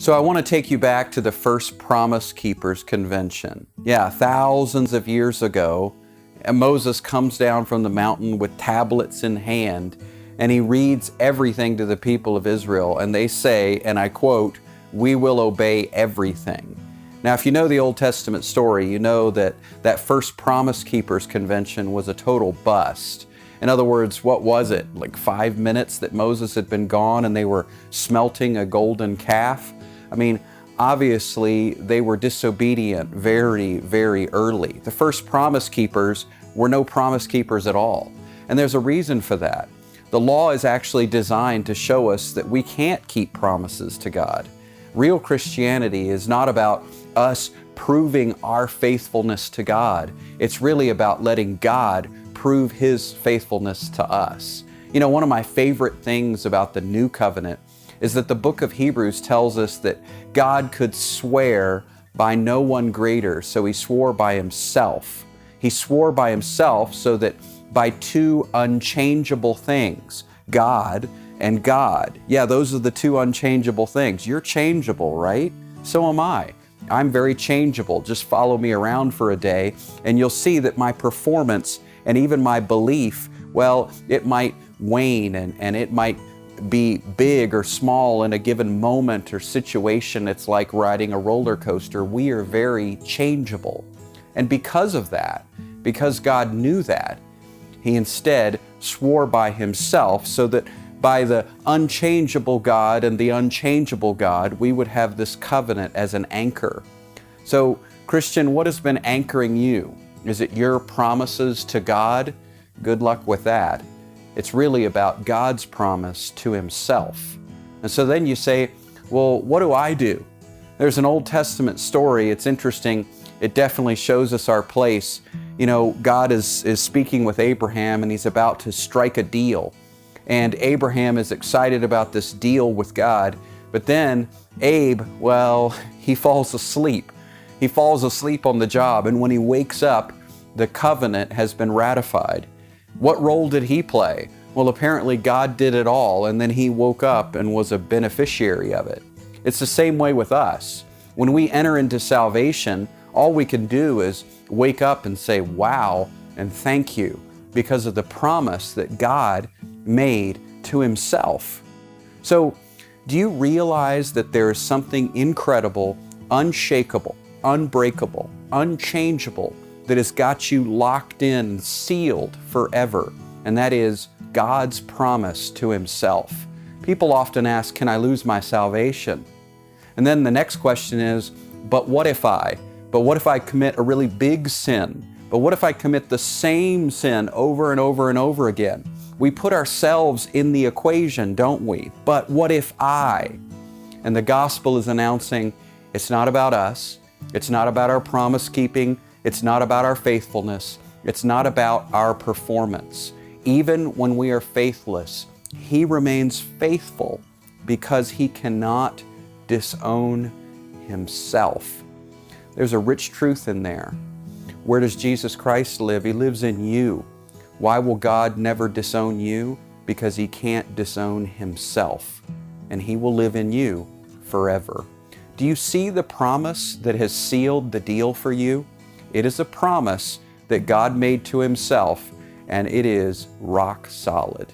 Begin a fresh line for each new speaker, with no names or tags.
So I want to take you back to the first Promise Keepers Convention. Yeah, thousands of years ago, and Moses comes down from the mountain with tablets in hand, and he reads everything to the people of Israel, and they say, and I quote, "We will obey everything." Now, if you know the Old Testament story, you know that that first Promise Keepers Convention was a total bust. In other words, what was it? Like 5 minutes that Moses had been gone and they were smelting a golden calf? I mean, obviously they were disobedient very, very early. The first Promise Keepers were no promise keepers at all. And there's a reason for that. The law is actually designed to show us that we can't keep promises to God. Real Christianity is not about us proving our faithfulness to God. It's really about letting God prove His faithfulness to us. You know, one of my favorite things about the New Covenant is that the book of Hebrews tells us that God could swear by no one greater, so He swore by Himself. He swore by Himself so that by two unchangeable things, God and God. Yeah, those are the two unchangeable things. You're changeable, right? So am I. I'm very changeable. Just follow me around for a day and you'll see that my performance and even my belief, well, it might wane and it might be big or small in a given moment or situation. It's like riding a roller coaster. We are very changeable. And because of that, because God knew that, He instead swore by Himself so that by the unchangeable God and the unchangeable God, we would have this covenant as an anchor. So, Christian, what has been anchoring you? Is it your promises to God? Good luck with that. It's really about God's promise to Himself. And so then you say, well, what do I do? There's an Old Testament story. It's interesting. It definitely shows us our place. You know, God is speaking with Abraham and He's about to strike a deal. And Abraham is excited about this deal with God. But then Abe, well, he falls asleep. He falls asleep on the job. And when he wakes up, the covenant has been ratified. What role did he play? Well, apparently God did it all, and then he woke up and was a beneficiary of it. It's the same way with us. When we enter into salvation, all we can do is wake up and say, wow, and thank you, because of the promise that God made to Himself. So, do you realize that there is something incredible, unshakable, unbreakable, unchangeable that has got you locked in, sealed forever, and that is God's promise to Himself? People often ask, can I lose my salvation? And then the next question is, but what if I? But what if I commit a really big sin? But what if I commit the same sin over and over and over again? We put ourselves in the equation, don't we? But what if I? And the gospel is announcing it's not about us. It's not about our promise keeping. It's not about our faithfulness. It's not about our performance. Even when we are faithless, He remains faithful because He cannot disown Himself. There's a rich truth in there. Where does Jesus Christ live? He lives in you. Why will God never disown you? Because He can't disown Himself, and He will live in you forever. Do you see the promise that has sealed the deal for you? It is a promise that God made to Himself, and it is rock solid.